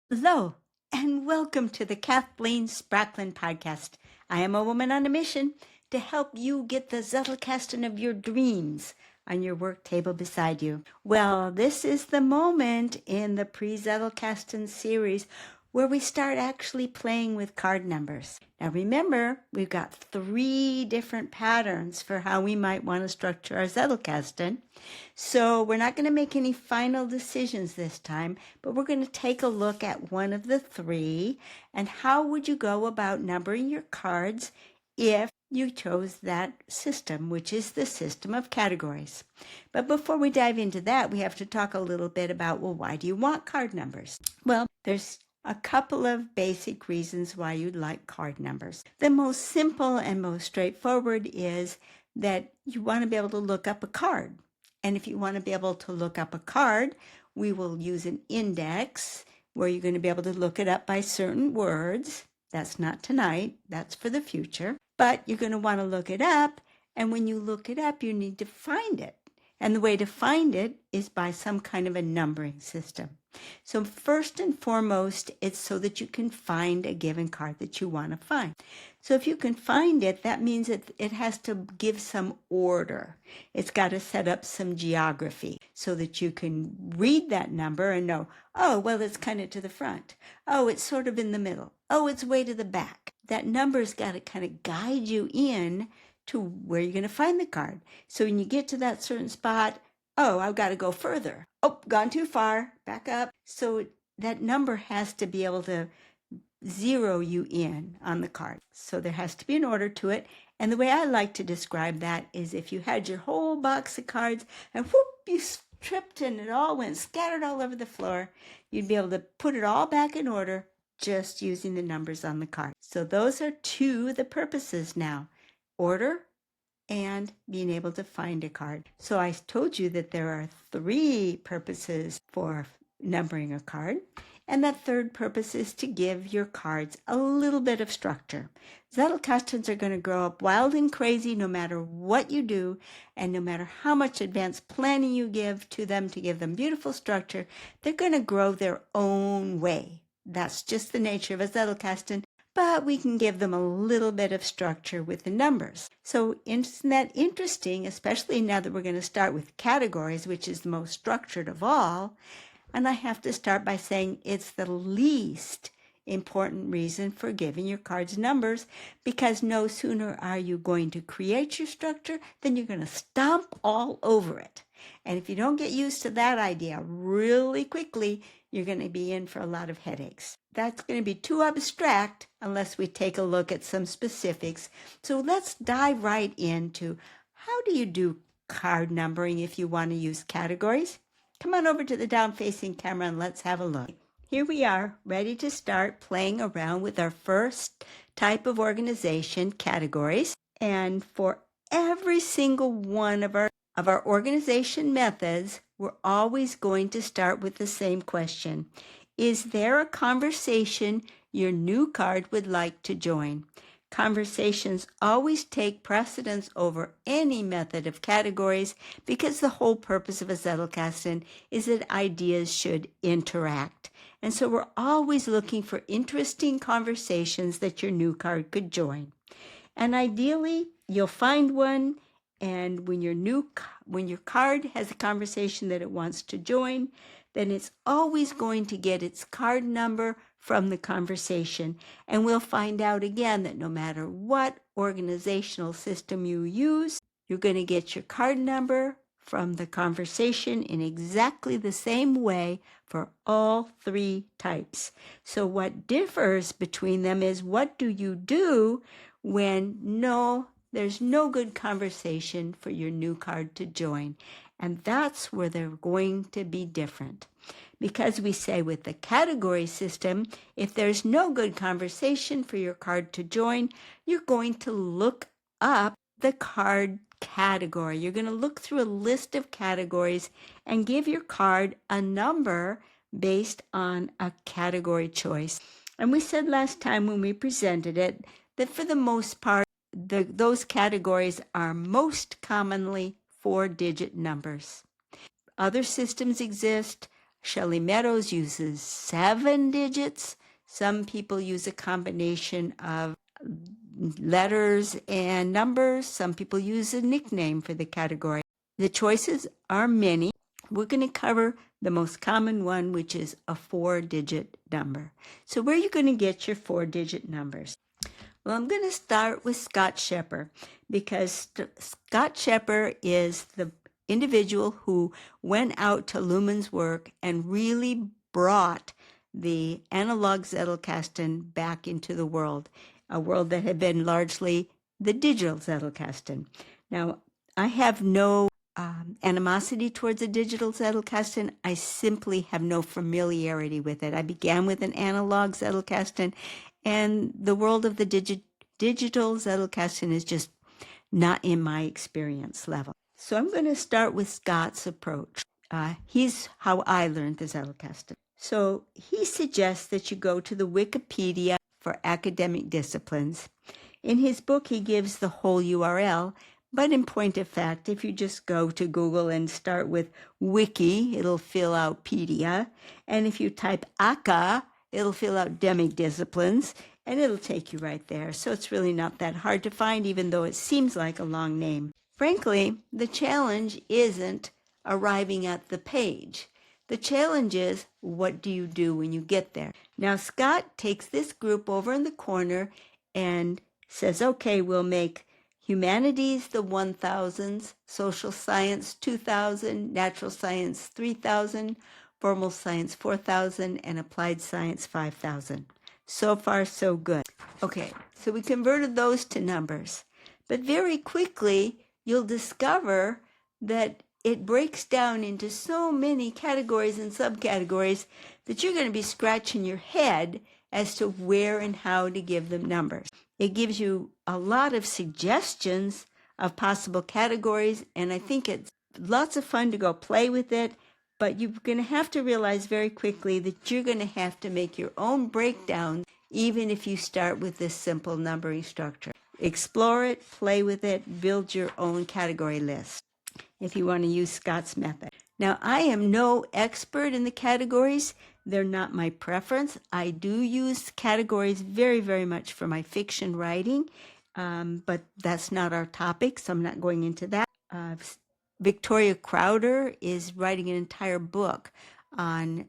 Hello, and welcome to the Kathleen Spracklin podcast. I am a woman on a mission to help you get the Zettelkasten of your dreams on your work table beside you. Well, this is the moment in the Pre-Zettelkasten series where we start actually playing with card numbers. Now remember, we've got 3 different patterns for how we might want to structure our Zettelkasten. So we're not going to make any final decisions this time, but we're going to take a look at one of the 3 and how would you go about numbering your cards if you chose that system, which is the system of categories. But before we dive into that, we have to talk a little bit about, well, why do you want card numbers? Well, there's a couple of basic reasons why you'd like card numbers. The most simple and most straightforward is that you want to be able to look up a card. And if you want to be able to look up a card, we will use an index where you're going to be able to look it up by certain words. That's not tonight, that's for the future. But you're going to want to look it up, and when you look it up, you need to find it. And the way to find it is by some kind of a numbering system. So first and foremost, it's so that you can find a given card that you want to find. So if you can find it, that means it has to give some order. It's got to set up some geography so that you can read that number and know, oh, well, it's kind of to the front. Oh, it's sort of in the middle. Oh, it's way to the back. That number's got to kind of guide you in to where you're going to find the card. So when you get to that certain spot, oh, I've got to go further. Oh, gone too far, back up. So that number has to be able to zero you in on the card. So there has to be an order to it. And the way I like to describe that is if you had your whole box of cards and whoop, you tripped and it all went scattered all over the floor, you'd be able to put it all back in order just using the numbers on the card. So those are 2 of the purposes now. Order and being able to find a card. So I told you that there are 3 purposes for numbering a card. And that third purpose is to give your cards a little bit of structure. Zettelkastens are going to grow up wild and crazy no matter what you do, and no matter how much advanced planning you give to them to give them beautiful structure, they're going to grow their own way. That's just the nature of a Zettelkasten, but we can give them a little bit of structure with the numbers. So isn't that interesting, especially now that we're going to start with categories, which is the most structured of all. And I have to start by saying it's the least important reason for giving your cards numbers, because no sooner are you going to create your structure than you're going to stomp all over it. And if you don't get used to that idea really quickly, you're going to be in for a lot of headaches. That's going to be too abstract unless we take a look at some specifics. So let's dive right into how do you do card numbering if you want to use categories. Come on over to the down-facing camera and let's have a look. Here we are, ready to start playing around with our first type of organization, categories. And for every single one of our organization methods, we're always going to start with the same question. Is there a conversation your new card would like to join? Conversations always take precedence over any method of categories because the whole purpose of a Zettelkasten is that ideas should interact. And so we're always looking for interesting conversations that your new card could join. And ideally, you'll find one, and when your card has a conversation that it wants to join, then it's always going to get its card number from the conversation. And we'll find out again that no matter what organizational system you use, you're going to get your card number from the conversation in exactly the same way for all 3 types. So what differs between them is what do you do when there's no good conversation for your new card to join. And that's where they're going to be different. Because we say with the category system, if there's no good conversation for your card to join, you're going to look up the card category. You're going to look through a list of categories and give your card a number based on a category choice. And we said last time when we presented it that for the most part, those categories are most commonly 4-digit numbers. Other systems exist. Shelley Meadows uses 7 digits. Some people use a combination of letters and numbers. Some people use a nickname for the category. The choices are many. We're going to cover the most common one, which is a 4-digit number. So where are you going to get your 4-digit numbers? Well, I'm going to start with Scott Scheper, because Scott Scheper is the individual who went out to Luhmann's work and really brought the analog Zettelkasten back into the world, a world that had been largely the digital Zettelkasten. Now, I have no animosity towards a digital Zettelkasten. I simply have no familiarity with it. I began with an analog Zettelkasten, and the world of the digital Zettelkasten is just not in my experience level. So I'm going to start with Scott's approach. He's how I learned the Zettelkasten. So he suggests that you go to the Wikipedia for academic disciplines. In his book, he gives the whole URL, but in point of fact, if you just go to Google and start with Wiki, it'll fill out pedia. And if you type ACA, it'll fill out demic disciplines, and it'll take you right there. So it's really not that hard to find, even though it seems like a long name. Frankly, the challenge isn't arriving at the page. The challenge is, what do you do when you get there? Now, Scott takes this group over in the corner and says, okay, we'll make humanities the 1000s, social science 2000, natural science 3000, formal science 4000, and applied science 5000. So far, so good. Okay, so we converted those to numbers. But very quickly, you'll discover that it breaks down into so many categories and subcategories that you're going to be scratching your head as to where and how to give them numbers. It gives you a lot of suggestions of possible categories, and I think it's lots of fun to go play with it, but you're going to have to realize very quickly that you're going to have to make your own breakdowns, even if you start with this simple numbering structure. Explore it, play with it, build your own category list if you want to use Scott's method. Now, I am no expert in the categories. They're not my preference. I do use categories very, very much for my fiction writing, but that's not our topic, so I'm not going into that. Victoria Crowder is writing an entire book on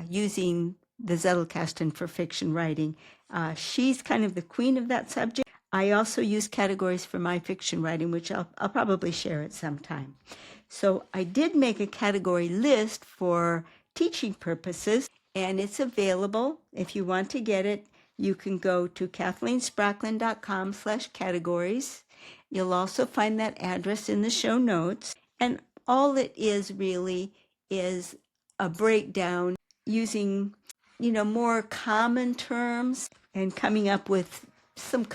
using the Zettelkasten for fiction writing. She's kind of the queen of that subject. I also use categories for my fiction writing, which I'll probably share at some time. So I did make a category list for teaching purposes, and it's available. If you want to get it, you can go to KathleenSpracklin.com/categories. You'll also find that address in the show notes. And all it is really is a breakdown using, more common terms and coming up with some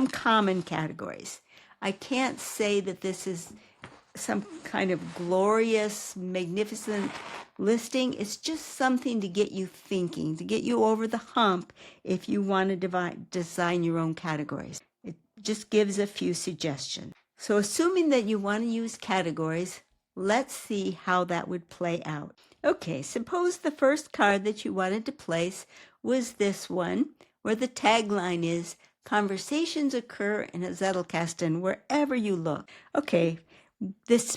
common categories. I can't say that this is some kind of glorious, magnificent listing. It's just something to get you thinking, to get you over the hump if you want to design your own categories. It just gives a few suggestions. So assuming that you want to use categories, let's see how that would play out. Okay, suppose the first card that you wanted to place was this one, where the tagline is, "Conversations occur in a Zettelkasten wherever you look." Okay,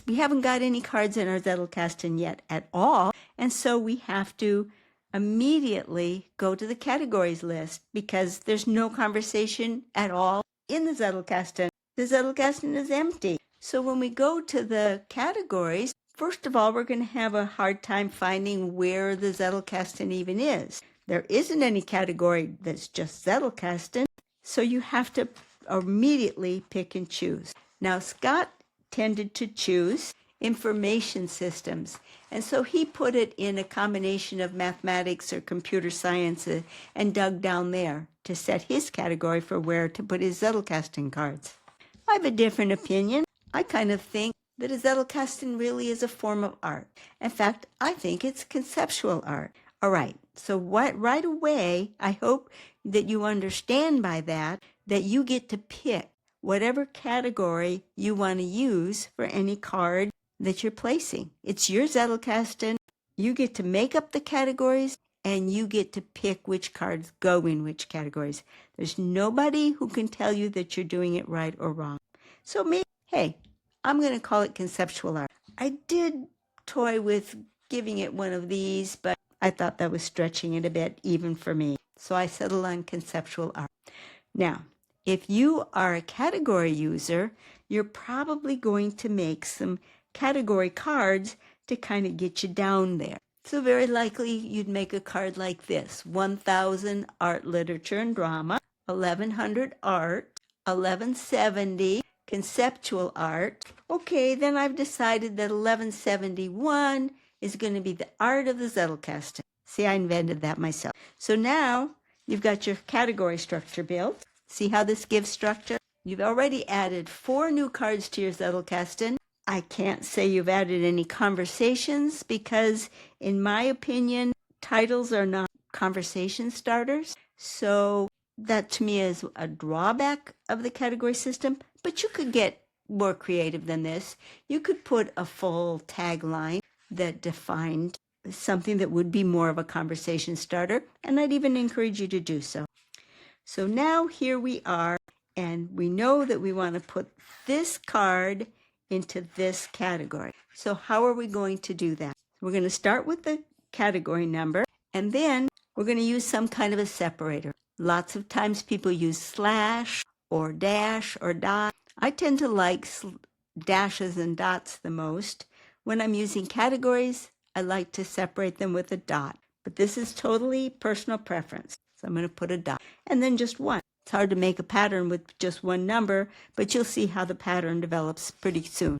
we haven't got any cards in our Zettelkasten yet at all, and so we have to immediately go to the categories list because there's no conversation at all in the Zettelkasten. The Zettelkasten is empty. So when we go to the categories, first of all, we're going to have a hard time finding where the Zettelkasten even is. There isn't any category that's just Zettelkasten, so you have to immediately pick and choose. Now, Scott tended to choose information systems, and so he put it in a combination of mathematics or computer science and dug down there to set his category for where to put his Zettelkasten cards. I have a different opinion. I kind of think that a Zettelkasten really is a form of art. In fact, I think it's conceptual art. All right, so right away, I hope that you understand by that you get to pick whatever category you want to use for any card that you're placing. It's your Zettelkasten. You get to make up the categories and you get to pick which cards go in which categories. There's nobody who can tell you that you're doing it right or wrong. So maybe, hey, I'm going to call it conceptual art. I did toy with giving it one of these, but I thought that was stretching it a bit even for me. So I settled on conceptual art. Now, if you are a category user, you're probably going to make some category cards to kind of get you down there. So very likely you'd make a card like this: 1000 art, literature, and drama, 1100 art, 1170 conceptual art. Okay, then I've decided that 1171 is going to be the art of the Zettelkasten. See, I invented that myself. So now you've got your category structure built. See how this gives structure? You've already added 4 new cards to your Zettelkasten. I can't say you've added any conversations because, in my opinion, titles are not conversation starters. So that to me is a drawback of the category system. But you could get more creative than this. You could put a full tagline that defined something that would be more of a conversation starter, and I'd even encourage you to do so. So now here we are, and we know that we want to put this card into this category. So how are we going to do that? We're going to start with the category number, and then we're going to use some kind of a separator. Lots of times people use slash or dash or dot. I tend to like dashes and dots the most. When I'm using categories, I like to separate them with a dot. But this is totally personal preference. So I'm going to put a dot. And then just one. It's hard to make a pattern with just one number, but you'll see how the pattern develops pretty soon.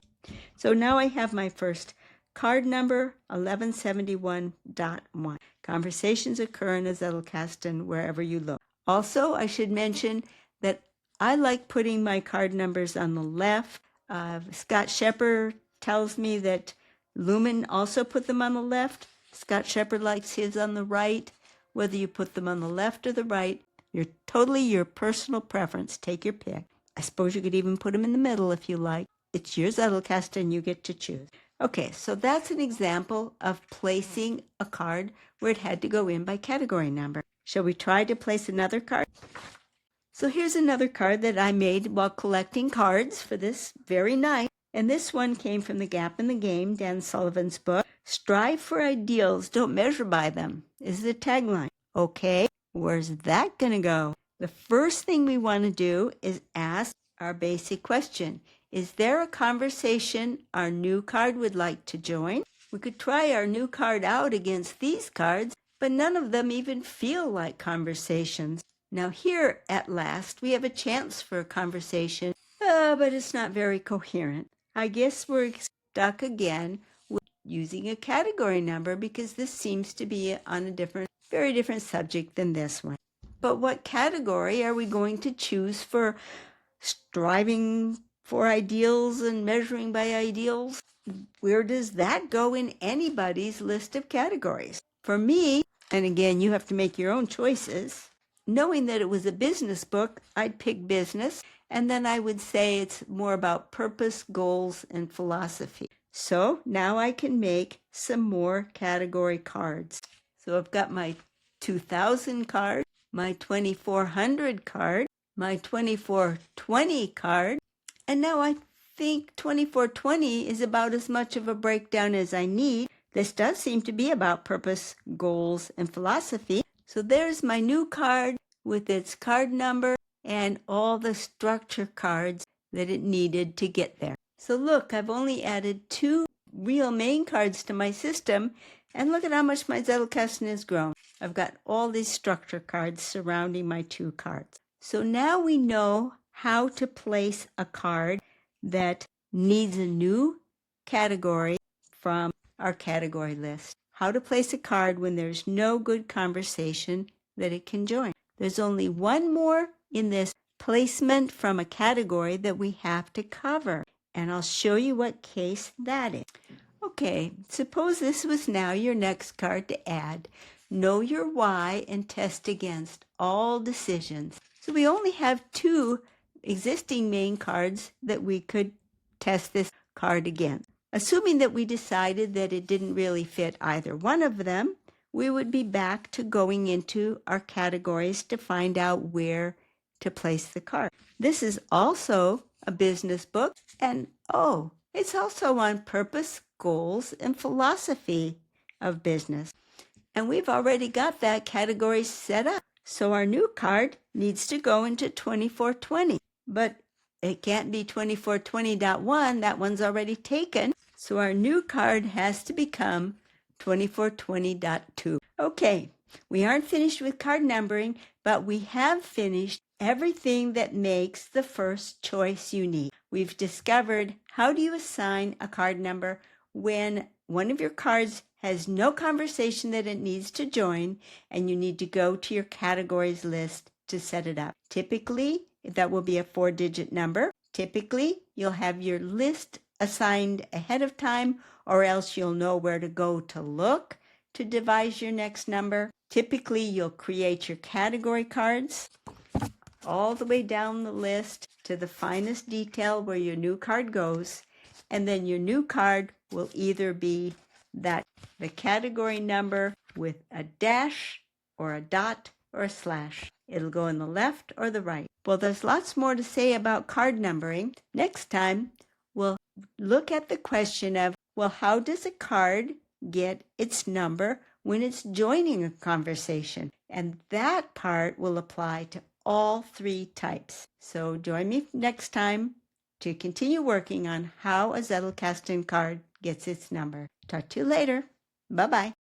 So now I have my first card number, 1171.1. Conversations occur in a Zettelkasten wherever you look. Also, I should mention that I like putting my card numbers on the left. Scott Shepard tells me that Lumen also put them on the left. Scott Shepard likes his on the right. Whether you put them on the left or the right, totally your personal preference. Take your pick. I suppose you could even put them in the middle if you like. It's your Zettelkasten, you get to choose. Okay, so that's an example of placing a card where it had to go in by category number. Shall we try to place another card? So here's another card that I made while collecting cards for this very night. And this one came from The Gap in the Game, Dan Sullivan's book. Strive for ideals, don't measure by them, is the tagline. Okay, where's that going to go? The first thing we want to do is ask our basic question. Is there a conversation our new card would like to join? We could try our new card out against these cards, but none of them even feel like conversations. Now here, at last, we have a chance for a conversation, but it's not very coherent. I guess we're stuck again with using a category number because this seems to be on a very different subject than this one. But what category are we going to choose for striving for ideals and measuring by ideals? Where does that go in anybody's list of categories? For me, and again, you have to make your own choices, knowing that it was a business book, I'd pick business, and then I would say it's more about purpose, goals, and philosophy. So now I can make some more category cards. So I've got my 2000 card, my 2400 card, my 2420 card, and now I think 2420 is about as much of a breakdown as I need. This does seem to be about purpose, goals, and philosophy. So there's my new card with its card number and all the structure cards that it needed to get there. So look, I've only added 2 real main cards to my system, and look at how much my Zettelkasten has grown. I've got all these structure cards surrounding my 2 cards. So now we know how to place a card that needs a new category from our category list. How to place a card when there's no good conversation that it can join. There's only one more in this placement from a category that we have to cover, and I'll show you what case that is. Okay, suppose this was now your next card to add. Know your why and test against all decisions. So we only have 2 existing main cards that we could test this card against. Assuming that we decided that it didn't really fit either one of them, we would be back to going into our categories to find out where to place the card. This is also a business book, and it's also on purpose, goals, and philosophy of business. And we've already got that category set up. So our new card needs to go into 2420, but it can't be 2420.1. That one's already taken. So our new card has to become 2420.2. Okay, we aren't finished with card numbering, but we have finished everything that makes the first choice unique. We've discovered how do you assign a card number when one of your cards has no conversation that it needs to join, and you need to go to your categories list to set it up. Typically, that will be a 4-digit number. Typically, you'll have your list assigned ahead of time, or else you'll know where to go to look to devise your next number. Typically, you'll create your category cards all the way down the list to the finest detail where your new card goes, and then your new card will either be the category number with a dash or a dot or a slash. It'll go in the left or the right. Well, there's lots more to say about card numbering. Next time, we'll look at the question of, well, how does a card get its number when it's joining a conversation? And that part will apply to all 3 types. So join me next time to continue working on how a Zettelkasten card gets its number. Talk to you later. Bye-bye.